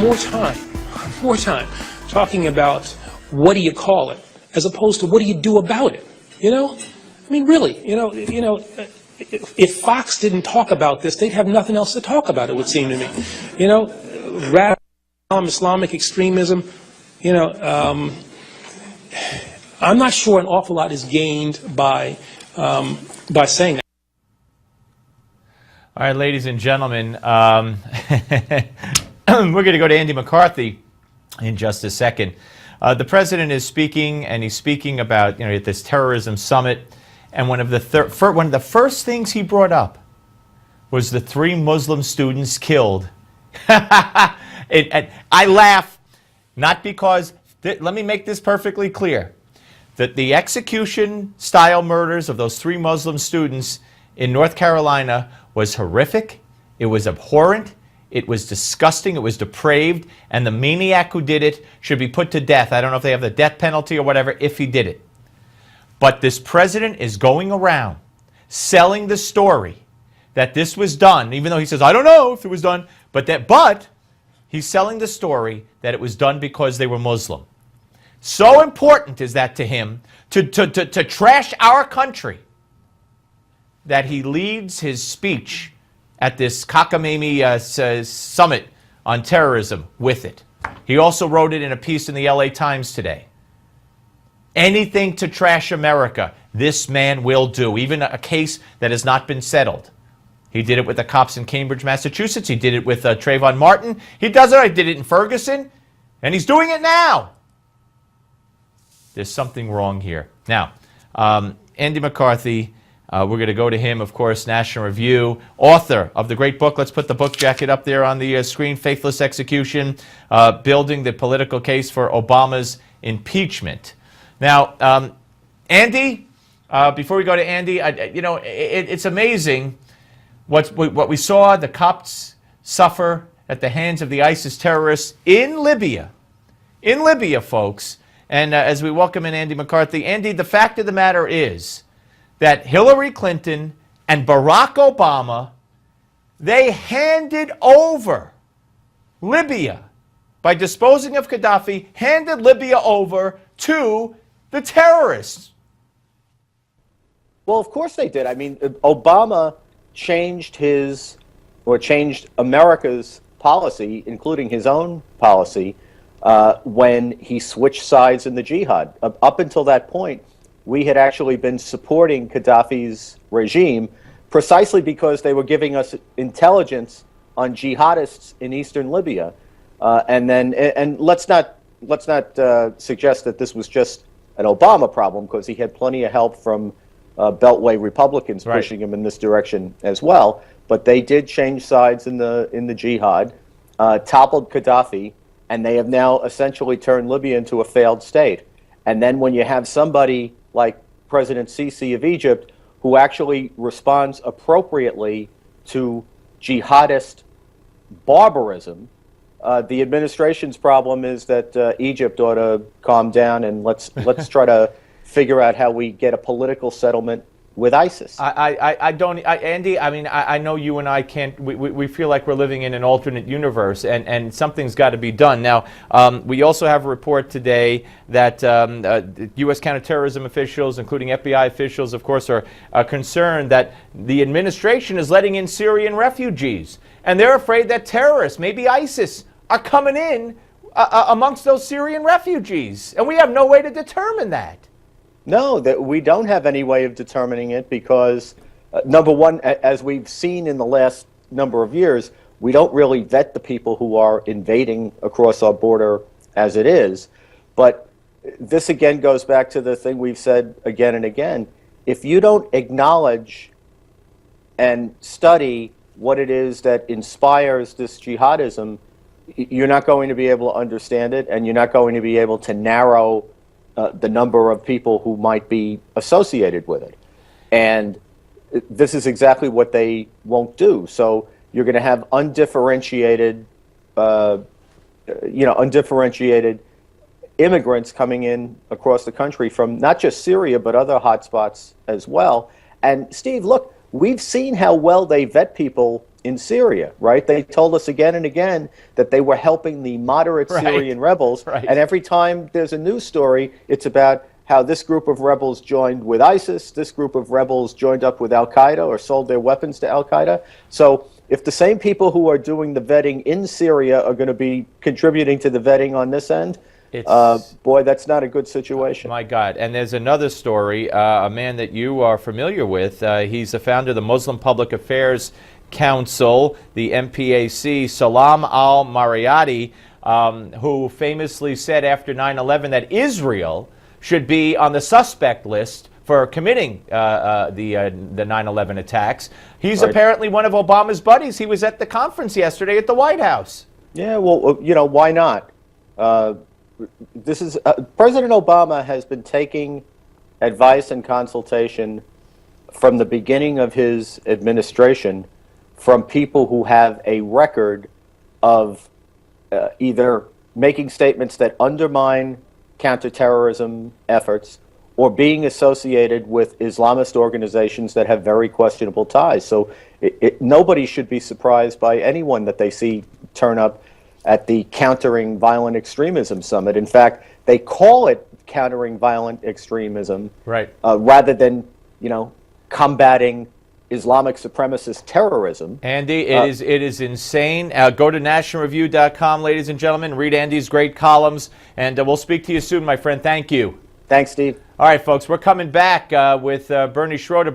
more time talking about what do you call it, as opposed to what do you do about it, you know? I mean, really, if Fox didn't talk about this, they'd have nothing else to talk about, it would seem to me. You know, radical Islamic extremism, I'm not sure an awful lot is gained by saying that. All right, ladies and gentlemen, we're going to go to Andy McCarthy in just a second. The president is speaking, and he's speaking about at this terrorism summit, and one of the first things he brought up was the 3 Muslim students killed. I laugh, not because, let me make this perfectly clear, that the execution-style murders of those 3 Muslim students in North Carolina was horrific, it was abhorrent, it was disgusting, it was depraved, and the maniac who did it should be put to death. I don't know if they have the death penalty or whatever, if he did it. But this president is going around selling the story that this was done, even though he says, I don't know if it was done, but he's selling the story that it was done because they were Muslim. So important is that to him, to trash our country, that he leads his speech at this cockamamie summit on terrorism with it. He also wrote it in a piece in the LA Times today. Anything to trash America, this man will do, even a case that has not been settled. He did it with the cops in Cambridge, Massachusetts. He did it with Trayvon Martin. He does it. He did it in Ferguson, and he's doing it now. There's something wrong here. Now, Andy McCarthy, we're going to go to him, of course, National Review, author of the great book. Let's put the book jacket up there on the screen, Faithless Execution, Building the Political Case for Obama's Impeachment. Now, Andy, before we go to Andy, it's amazing what we saw the Copts suffer at the hands of the ISIS terrorists in Libya. In Libya, folks. And as we welcome in Andy McCarthy, Andy, the fact of the matter is that Hillary Clinton and Barack Obama, they handed over Libya by disposing of Gaddafi, handed Libya over to the terrorists. Well, of course they did. I mean, Obama changed America's policy, including his own policy, when he switched sides in the jihad. Up until that point, we had actually been supporting Gaddafi's regime precisely because they were giving us intelligence on jihadists in eastern Libya. And let's not suggest that this was just an Obama problem, because he had plenty of help from Beltway Republicans pushing him in this direction as well. But they did change sides in the jihad, toppled Gaddafi, and they have now essentially turned Libya into a failed state. And then when you have somebody like President Sisi of Egypt, who actually responds appropriately to jihadist barbarism, the administration's problem is that Egypt ought to calm down, and let's try to figure out how we get a political settlement with ISIS. Andy, I mean, I know you and I can't, we feel like we're living in an alternate universe, and something's got to be done. Now, we also have a report today that U.S. counterterrorism officials, including FBI officials, of course, are concerned that the administration is letting in Syrian refugees, and they're afraid that terrorists, maybe ISIS, are coming in amongst those Syrian refugees, and we have no way to determine that. No, that we don't have any way of determining it because, number one, as we've seen in the last number of years, we don't really vet the people who are invading across our border as it is. But this again goes back to the thing we've said again and again. If you don't acknowledge and study what it is that inspires this jihadism, you're not going to be able to understand it, and you're not going to be able to narrow the number of people who might be associated with it. And this is exactly what they won't do. So you're going to have undifferentiated immigrants coming in across the country from not just Syria, but other hotspots as well. And Steve, look, we've seen how well they vet people in Syria, right? They told us again and again that they were helping the moderate Right. Syrian rebels. Right. And every time there's a news story, it's about how this group of rebels joined with ISIS, this group of rebels joined up with Al-Qaeda or sold their weapons to Al-Qaeda. So if the same people who are doing the vetting in Syria are going to be contributing to the vetting on this end, boy, that's not a good situation. My God. And there's another story, a man that you are familiar with. He's the founder of the Muslim Public Affairs Council, the MPAC, Salam al-Mariyati, who famously said after 9/11 that Israel should be on the suspect list for committing the 9/11 attacks. He's Right. apparently one of Obama's buddies. He was at the conference yesterday at the White House. Yeah, well, why not? This is President Obama has been taking advice and consultation from the beginning of his administration from people who have a record of either making statements that undermine counterterrorism efforts or being associated with Islamist organizations that have very questionable ties. So nobody should be surprised by anyone that they see turn up at the Countering Violent Extremism Summit. In fact, they call it Countering Violent Extremism, Right. Rather than, combating Islamic supremacist terrorism. Andy, it is insane. Go to nationalreview.com, ladies and gentlemen. Read Andy's great columns, and we'll speak to you soon, my friend. Thank you. Thanks, Steve. All right, folks, we're coming back with Bernie Schroeder.